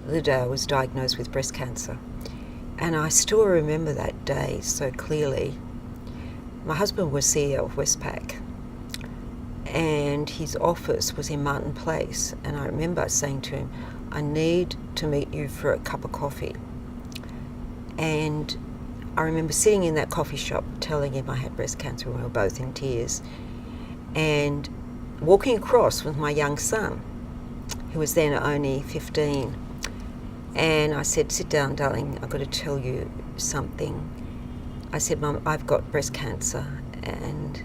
the day I was diagnosed with breast cancer. And I still remember that day so clearly. My husband was CEO of Westpac, and his office was in Martin Place. And I remember saying to him, I need to meet you for a cup of coffee. And I remember sitting in that coffee shop telling him I had breast cancer, and we were both in tears. And walking across with my young son, who was then only 15. And I said, sit down, darling, I've got to tell you something. I said, Mum, I've got breast cancer. And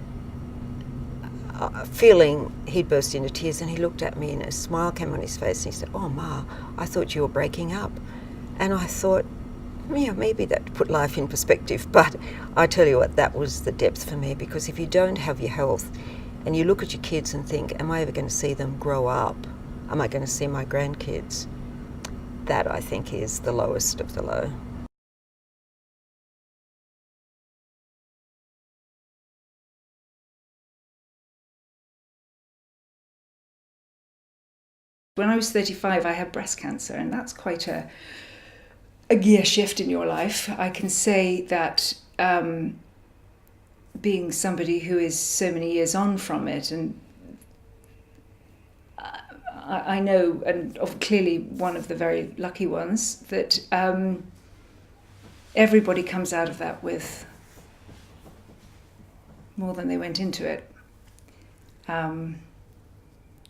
feeling, he burst into tears, and he looked at me and a smile came on his face and he said, oh, Ma, I thought you were breaking up. And I thought, yeah, maybe that put life in perspective. But I tell you what, that was the depth for me, because if you don't have your health and you look at your kids and think, am I ever going to see them grow up? Am I going to see my grandkids? That, I think, is the lowest of the low. When I was 35, I had breast cancer, and that's quite a gear shift in your life. I can say that being somebody who is so many years on from it, and I know, and clearly one of the very lucky ones, that everybody comes out of that with more than they went into it.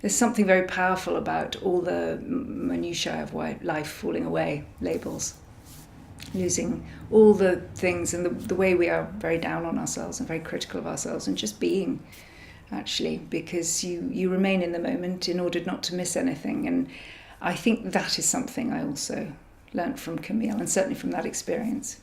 There's something very powerful about all the minutiae of life falling away, labels, losing all the things, and the way we are very down on ourselves and very critical of ourselves, and just being, actually, because you remain in the moment in order not to miss anything. And I think that is something I also learnt from Camille, and certainly from that experience.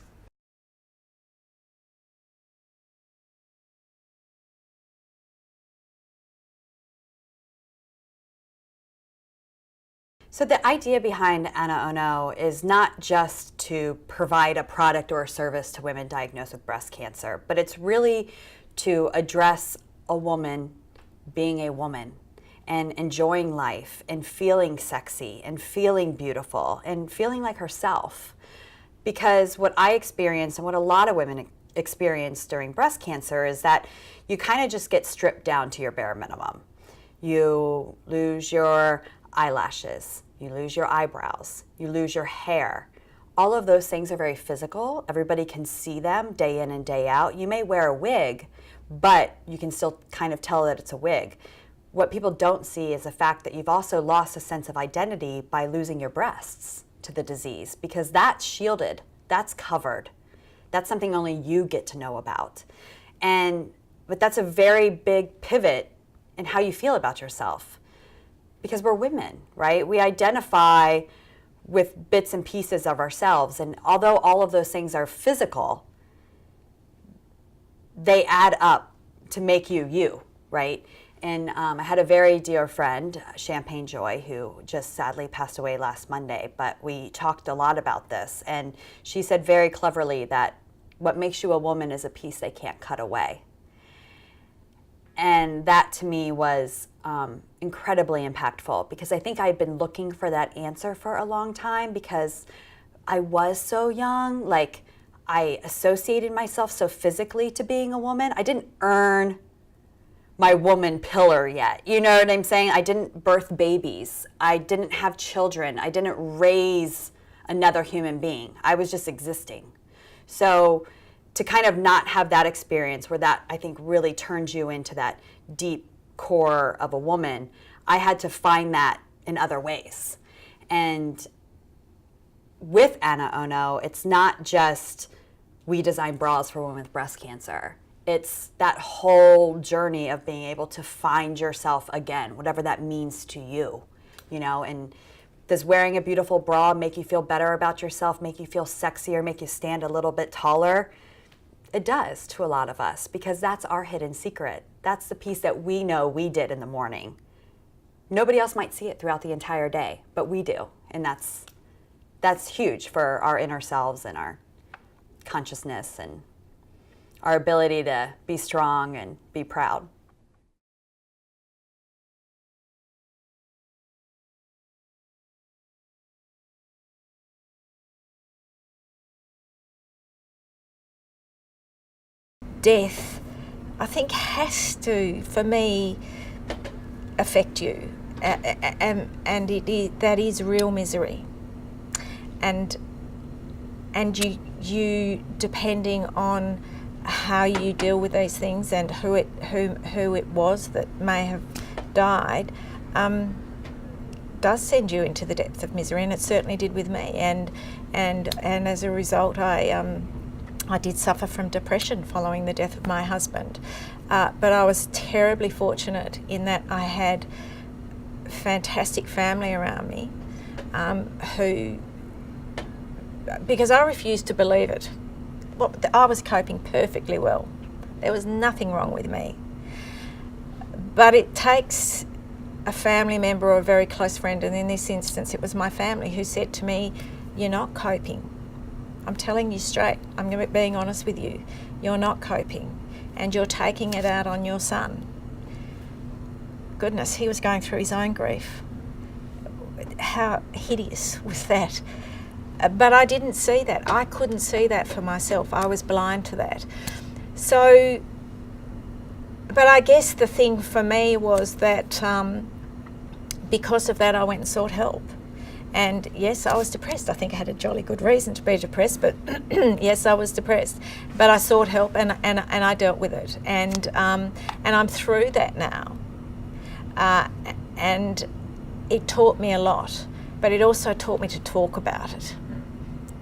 So the idea behind Ana Ono is not just to provide a product or a service to women diagnosed with breast cancer, but it's really to address a woman being a woman and enjoying life and feeling sexy and feeling beautiful and feeling like herself. Because what I experienced, and what a lot of women experience during breast cancer, is that you kind of just get stripped down to your bare minimum. You lose your eyelashes, you lose your eyebrows, you lose your hair. All of those things are very physical. Everybody can see them day in and day out. You may wear a wig, but you can still kind of tell that it's a wig. What people don't see is the fact that you've also lost a sense of identity by losing your breasts to the disease, because that's shielded, that's covered. That's something only you get to know about. But that's a very big pivot in how you feel about yourself. Because we're women, right? We identify with bits and pieces of ourselves. And although all of those things are physical, they add up to make you you, right? And I had a very dear friend, Champagne Joy, who just sadly passed away last Monday, but we talked a lot about this. And she said very cleverly that what makes you a woman is a piece they can't cut away. And that to me was incredibly impactful, because I think I had been looking for that answer for a long time, because I was so young. Like, I associated myself so physically to being a woman. I didn't earn my woman pillar yet. You know what I'm saying? I didn't birth babies. I didn't have children. I didn't raise another human being. I was just existing. So to kind of not have that experience, where that, I think, really turns you into that deep core of a woman, I had to find that in other ways. And with Ana Ono, it's not just we design bras for women with breast cancer. It's that whole journey of being able to find yourself again, whatever that means to you, you know. And does wearing a beautiful bra make you feel better about yourself, make you feel sexier, make you stand a little bit taller? It does to a lot of us, because that's our hidden secret. That's the piece that we know we did in the morning. Nobody else might see it throughout the entire day, but we do. And that's huge for our inner selves and our consciousness and our ability to be strong and be proud. death, I think, has to, for me, affect you, and that is real misery, and you depending on how you deal with these things and who it was that may have died, does send you into the depth of misery, and it certainly did with me. And as a result, I did suffer from depression following the death of my husband. But I was terribly fortunate in that I had fantastic family around me, who, because I refused to believe it. Well, I was coping perfectly well. There was nothing wrong with me. But it takes a family member or a very close friend, and in this instance it was my family, who said to me, "You're not coping. I'm telling you straight, I'm being honest with you. You're not coping, and you're taking it out on your son." Goodness, he was going through his own grief. How hideous was that? But I didn't see that. I couldn't see that for myself. I was blind to that. So, but I guess the thing for me was that because of that, I went and sought help. And yes, I was depressed. I think I had a jolly good reason to be depressed, but yes, I was depressed. But I sought help, and I dealt with it. And I'm through that now. And it taught me a lot, but it also taught me to talk about it.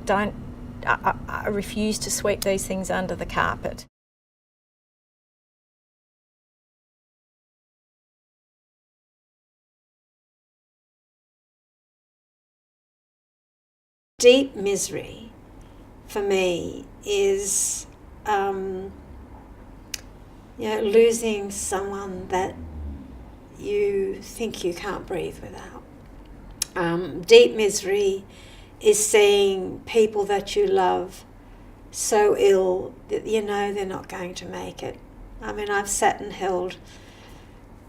I refuse to sweep these things under the carpet. Deep misery for me is losing someone that you think you can't breathe without. Deep misery is seeing people that you love so ill that you know they're not going to make it. I mean, I've sat and held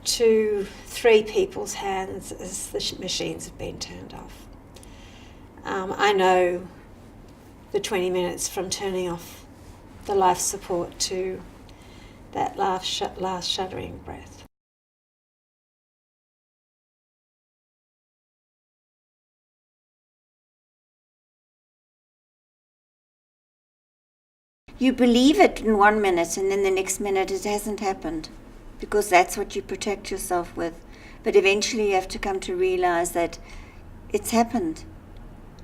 2-3 people's hands as the machines have been turned off. I know the 20 minutes from turning off the life support to that last shuddering breath. You believe it in 1 minute, and then the next minute it hasn't happened, because that's what you protect yourself with. But eventually you have to come to realize that it's happened.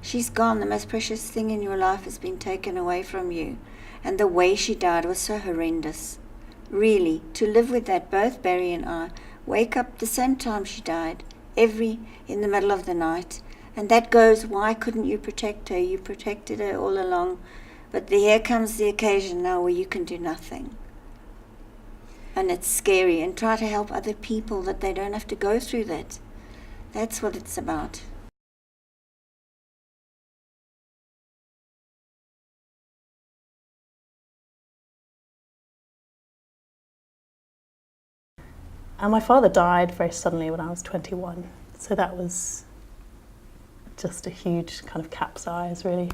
She's gone. The most precious thing in your life has been taken away from you. And the way she died was so horrendous. Really, to live with that, both Barry and I, wake up the same time she died, in the middle of the night. And that goes, why couldn't you protect her? You protected her all along. But here comes the occasion now where you can do nothing. And it's scary. And try to help other people that they don't have to go through that. That's what it's about. And my father died very suddenly when I was 21. So that was just a huge kind of capsize, really.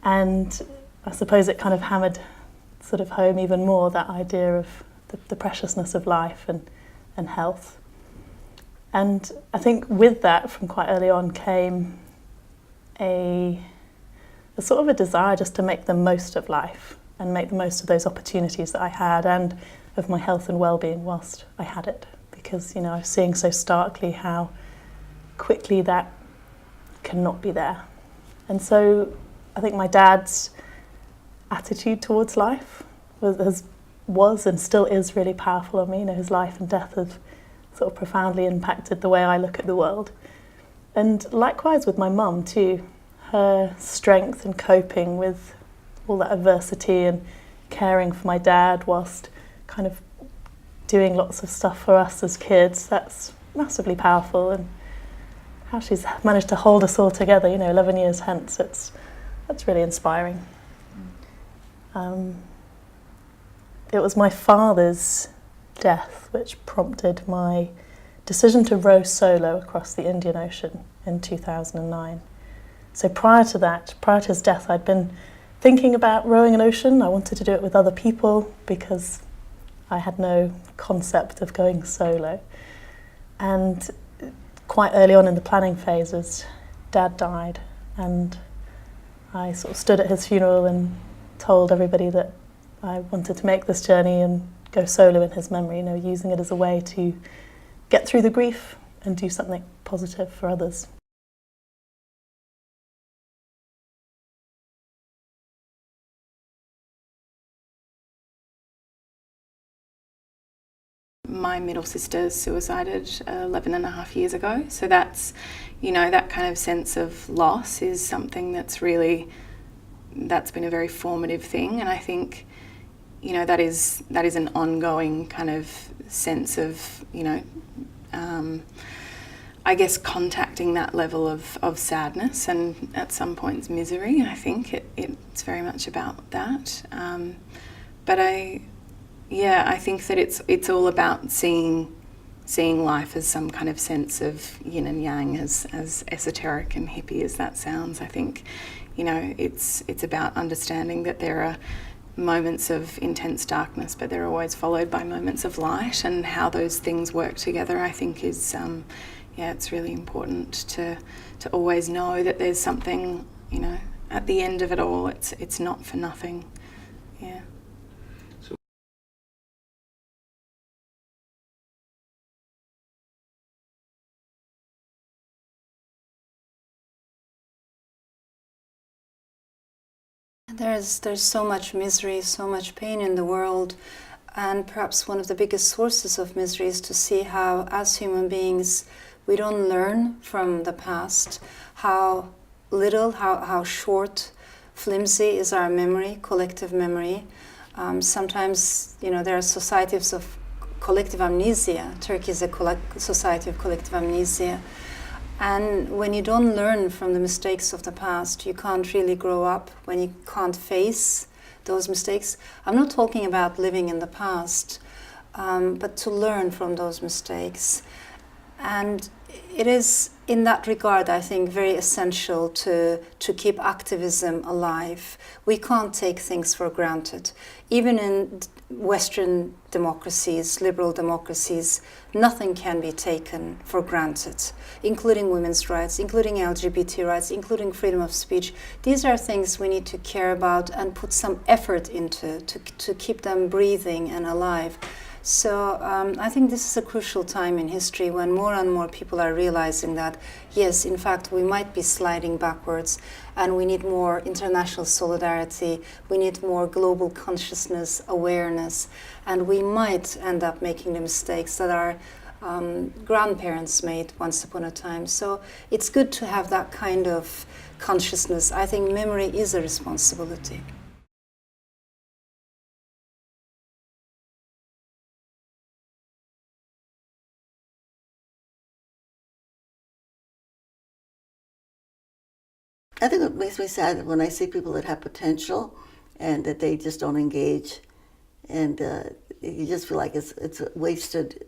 And I suppose it kind of hammered sort of home even more that idea of the preciousness of life and health. And I think with that, from quite early on, came a sort of a desire just to make the most of life and make the most of those opportunities that I had and of my health and well-being whilst I had it. Because, I was seeing so starkly how quickly that cannot be there. And so I think my dad's attitude towards life was and still is really powerful on me. His life and death have sort of profoundly impacted the way I look at the world. And likewise with my mum too, her strength in coping with all that adversity and caring for my dad whilst kind of doing lots of stuff for us as kids, that's massively powerful. And how she's managed to hold us all together, 11 years hence, that's really inspiring. It was my father's death which prompted my decision to row solo across the Indian Ocean in 2009. So prior to his death, I'd been thinking about rowing an ocean. I wanted to do it with other people because I had no concept of going solo. And quite early on in the planning phases, Dad died, and I sort of stood at his funeral and told everybody that I wanted to make this journey and go solo in his memory, using it as a way to get through the grief and do something positive for others. My middle sister suicided 11 and a half years ago, so that's, that kind of sense of loss is something that's been a very formative thing, and I think, that is an ongoing kind of sense of, I guess contacting that level of sadness and at some points misery. I think it's very much about that, but I think that it's all about seeing life as some kind of sense of yin and yang, as esoteric and hippie as that sounds. I think, it's about understanding that there are moments of intense darkness, but they're always followed by moments of light, and how those things work together, I think is, it's really important to always know that there's something, at the end of it all, it's not for nothing. Yeah. There's so much misery, so much pain in the world, and perhaps one of the biggest sources of misery is to see how, as human beings, we don't learn from the past, how little, how short, flimsy is our memory, collective memory. Sometimes, there are societies of collective amnesia. Turkey is a society of collective amnesia. And when you don't learn from the mistakes of the past, you can't really grow up. When you can't face those mistakes, I'm not talking about living in the past, but to learn from those mistakes. And it is, in that regard, I think, very essential to keep activism alive. We can't take things for granted. Even in Western democracies, liberal democracies, nothing can be taken for granted, including women's rights, including LGBT rights, including freedom of speech. These are things we need to care about and put some effort into to keep them breathing and alive. So I think this is a crucial time in history when more and more people are realizing that, yes, in fact, we might be sliding backwards, and we need more international solidarity, we need more global consciousness, awareness, and we might end up making the mistakes that our grandparents made once upon a time. So it's good to have that kind of consciousness. I think memory is a responsibility. I think it makes me sad when I see people that have potential and that they just don't engage, and you just feel like it's wasted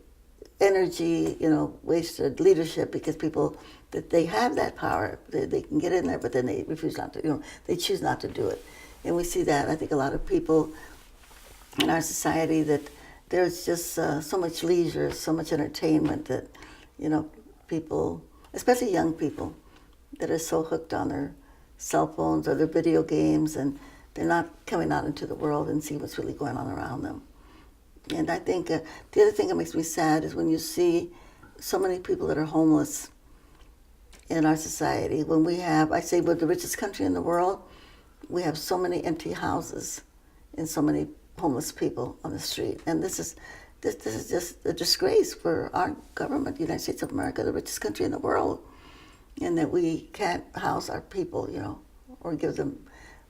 energy, wasted leadership, because people that they have that power, they can get in there, but then they refuse not to, they choose not to do it. And we see that, I think, a lot of people in our society, that there's just so much leisure, so much entertainment that, people, especially young people, that are so hooked on their cell phones or their video games, and they're not coming out into the world and see what's really going on around them. And I think the other thing that makes me sad is when you see so many people that are homeless in our society. When we have, I say we're the richest country in the world, we have so many empty houses and so many homeless people on the street. And this is just a disgrace for our government, the United States of America, the richest country in the world, and that we can't house our people, or give them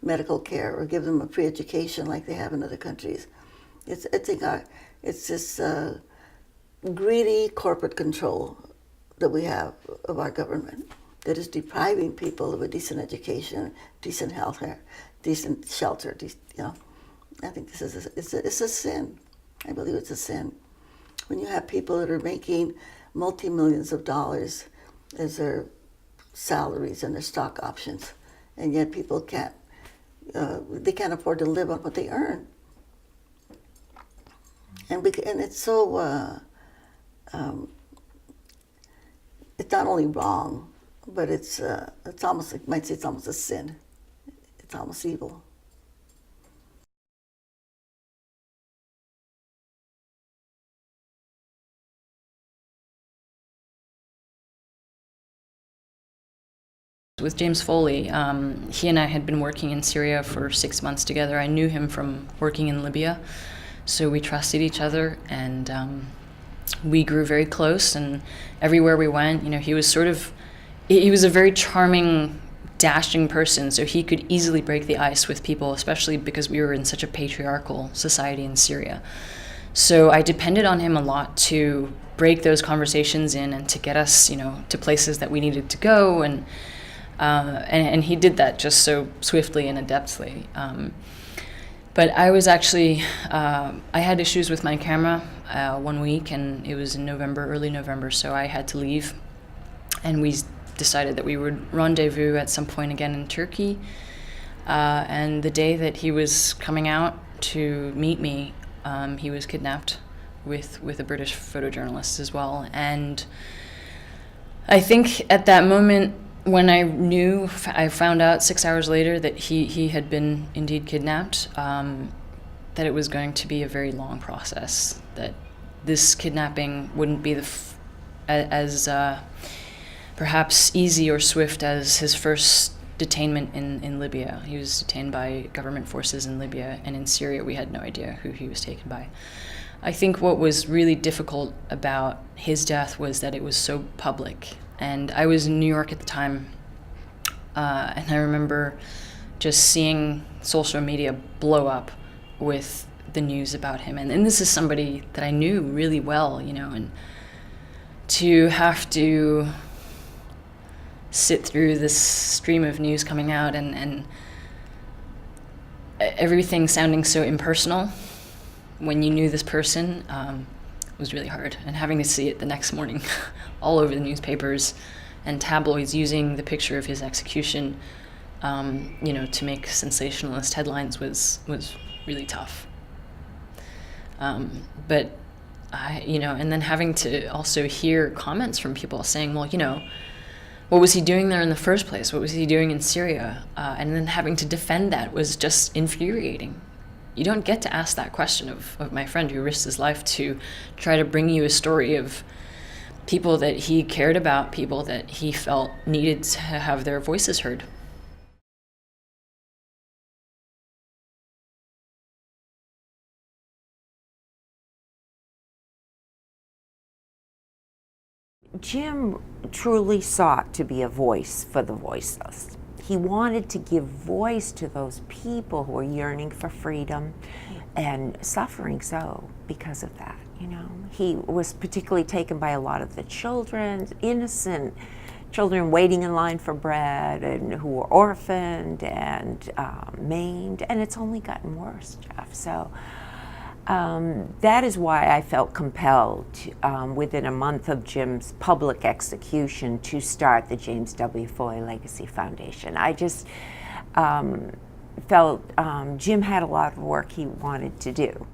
medical care or give them a free education like they have in other countries. It's this greedy corporate control that we have of our government that is depriving people of a decent education, decent health care, decent shelter. I think this is it's a sin. I believe it's a sin. When you have people that are making multi-millions of dollars as their salaries and their stock options, and yet people can't, they can't afford to live on what they earn. And it's so, it's not only wrong, but it's almost, you might say it's almost a sin. It's almost evil. With James Foley, he and I had been working in Syria for 6 months together. I knew him from working in Libya, so we trusted each other, and we grew very close, and everywhere we went, he was he was a very charming, dashing person, so he could easily break the ice with people, especially because we were in such a patriarchal society in Syria. So I depended on him a lot to break those conversations in and to get us, to places that we needed to go, and he did that just so swiftly and adeptly. But I was actually, I had issues with my camera 1 week, and it was in November, early November, so I had to leave. And we decided that we would rendezvous at some point again in Turkey. And the day that he was coming out to meet me, he was kidnapped with a British photojournalist as well. And I think at that moment, when I found out 6 hours later that he had been indeed kidnapped, that it was going to be a very long process, that this kidnapping wouldn't be as perhaps easy or swift as his first detainment in Libya. He was detained by government forces in Libya, and in Syria we had no idea who he was taken by. I think what was really difficult about his death was that it was so public. And I was in New York at the time, and I remember just seeing social media blow up with the news about him. And this is somebody that I knew really well, and to have to sit through this stream of news coming out and everything sounding so impersonal when you knew this person was really hard. And having to see it the next morning all over the newspapers and tabloids using the picture of his execution, to make sensationalist headlines was really tough. But and then having to also hear comments from people saying, well, what was he doing there in the first place? What was he doing in Syria? And then having to defend that was just infuriating. You don't get to ask that question of my friend who risked his life to try to bring you a story of people that he cared about, people that he felt needed to have their voices heard. Jim truly sought to be a voice for the voiceless. He wanted to give voice to those people who were yearning for freedom and suffering so because of that. He was particularly taken by a lot of the children, innocent children waiting in line for bread and who were orphaned and maimed, and it's only gotten worse, Jeff. So that is why I felt compelled within a month of Jim's public execution to start the James W. Foley Legacy Foundation. I just felt Jim had a lot of work he wanted to do.